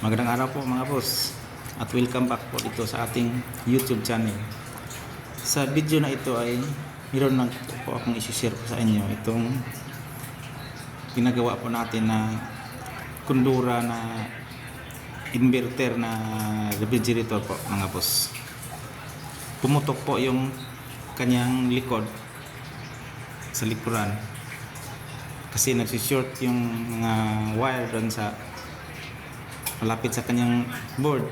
Magandang araw po mga boss at welcome back po dito sa ating YouTube channel. Sa video na ito ay meron lang po akong isi-share po sa inyo itong ginagawa po natin na kundura na inverter na refrigerator po mga boss. Pumutok po yung kanyang likod sa likuran kasi nagsishort yung mga wire doon sa malapit sa kanyang board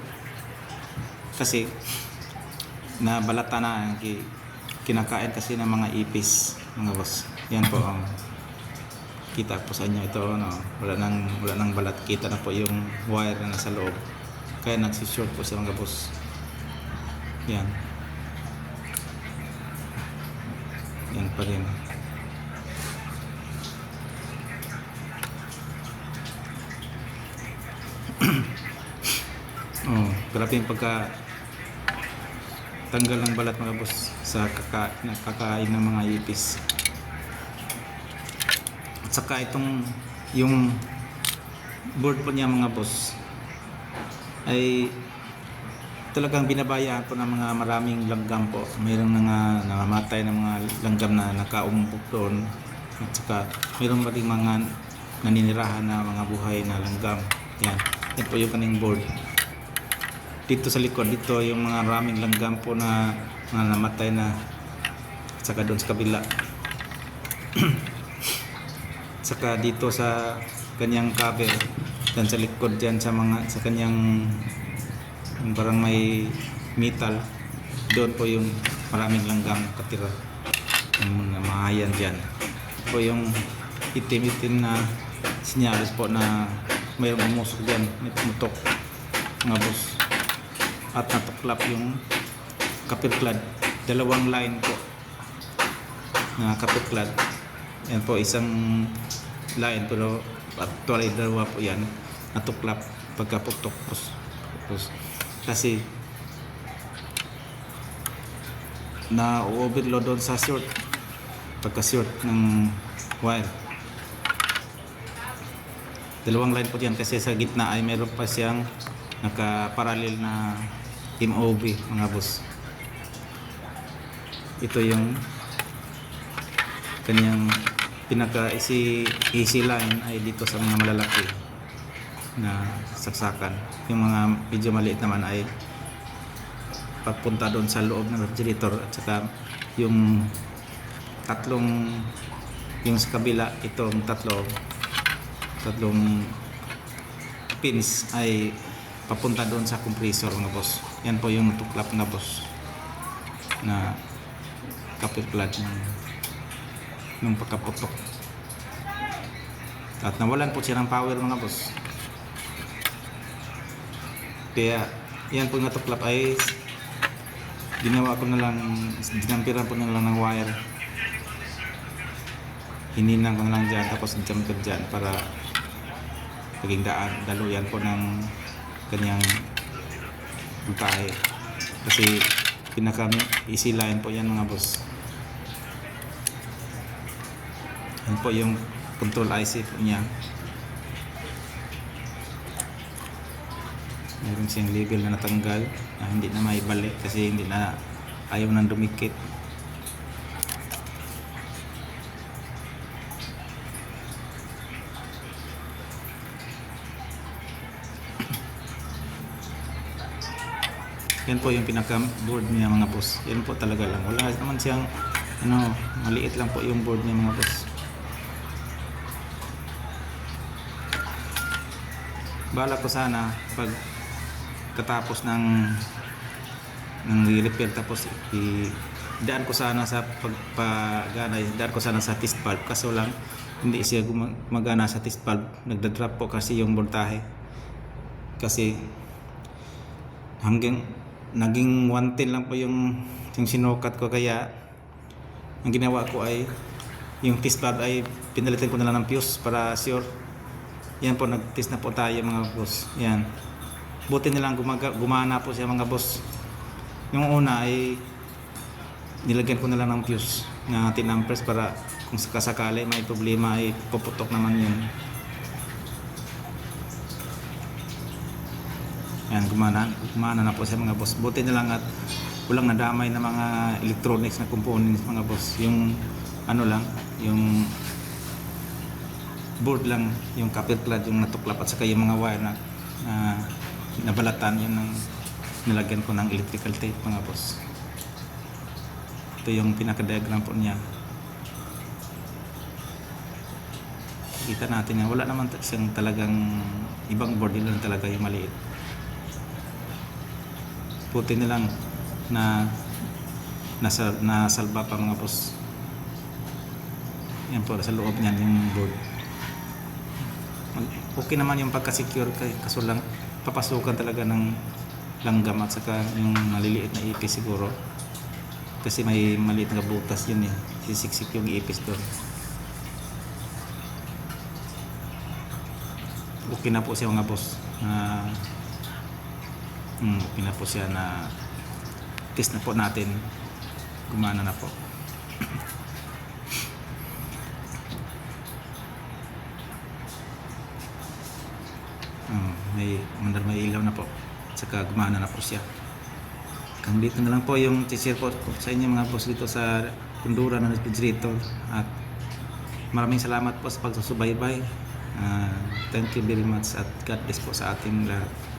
kasi nabalata na kinakain kasi ng mga ipis mga boss. Yan po ang kita po sa inyo ito, no? wala nang balat, kita na po yung wire na nasa loob kaya nagsishort po siya mga boss. Yan pa rin. Grabe yung pagka tanggal ng balat mga boss sa kakain ng mga ipis. At saka itong yung board po niya mga boss ay talagang binabayaan po ng mga maraming langgam po. Mayroong mga namamatay ng mga langgam na nakaumpok doon, at saka mayroong pa rin mga naninirahan na mga buhay na langgam. Yan po yung kaning board. Dito sa likod, dito yung mga raming langgam po na namatay na, at saka doon sa kabila. Saka dito sa kanyang cover, dan sa likod dyan sa kanyang yung parang may metal, doon po yung maraming langgam katira, yung mga mahayan dyan po yung itim-itim na sinyalis po na mayroong umusok dyan, may tumutok mga boss. At natuklap yung kapirklad, dalawang line po na kapirklad. Yan po isang line, pero actually dalawa po yan natuklap pagkaputok kasi na overload doon sa short, pagka short ng wire. Dalawang line po yan kasi sa gitna ay meron pa siyang naka-parallel na MOV mga boss. Ito yung kanyang pinaka easy line ay dito sa mga malalaki na saksakan. Yung mga medyo maliit naman ay papunta doon sa loob ng refrigerator, at saka yung tatlong yung sa kabila, itong tatlong pins ay papunta doon sa compressor mga boss. Yan po yung tuklap na boss na kapirklad ng pagkaputok, at nawalan po siya ng power mga boss. Kaya yan po yung natuklap ay ginawa ko na lang, dinampiran po na lang ng wire, hininang ko na lang dyan, tapos jumper dyan para maging daluyan po ng kanyang butahe, kasi pinaka easy line po yan mga boss. Yan po yung control IC po niya. Meron siyang label na natanggal na hindi na maibalik kasi hindi na, ayaw nang dumikit. Yan po yung pinaka board niya mga boss. Yan po talaga lang, wala naman siyang maliit lang po yung board niya mga boss. Bala ko sana pag katapos ng repair, tapos idaan ko sana sa pagpagana, idaan ko sana sa test valve, kaso lang hindi siya gumagana sa test valve. Nagda-drop po kasi yung voltahe, kasi hanggang naging 110 lang po yung sinukat ko. Kaya ang ginawa ko ay yung test valve ay pinalitan ko na lang ng fuse para sure. Yan po, nag-test na po tayo mga boss. Yan, buti nilang gumana po siya mga boss. Yung una ay nilagyan ko na lang ng fuse na 10 amperes para kung sakasakali may problema ay puputok naman yun. Ayan, gumana na po siya mga boss. Buti na lang at walang nadamay na mga electronics na components mga boss. Yung ano lang, yung board lang, yung copper clad yung natuklap at saka yung mga wire na nabalatan yun ng nilagyan ko ng electrical tape mga boss. Ito yung pinaka-diagram po niya. Kita natin yan. Wala naman siyang talagang ibang board, yun lang talaga yung maliit. Puti na lang na nasalba pa mga boss. Yan po sa loob niyan yung board. Okay naman yung pagka-secure kaso lang papasukan talaga ng langgam at saka yung maliliit na ipis siguro. Kasi may maliit na butas yun eh. Sisiksik yung ipis doon. Okay na po siya mga boss. Okay na po siya na test na po natin. Gumana na po. May ilaw na po. Saka gumana na po siya. Hanggang dito na lang po yung t-share po sa inyo mga boss dito sa Kundura ng refrigerator. At maraming salamat po sa pagsusubaybay. Thank you very much at God bless po sa ating lahat.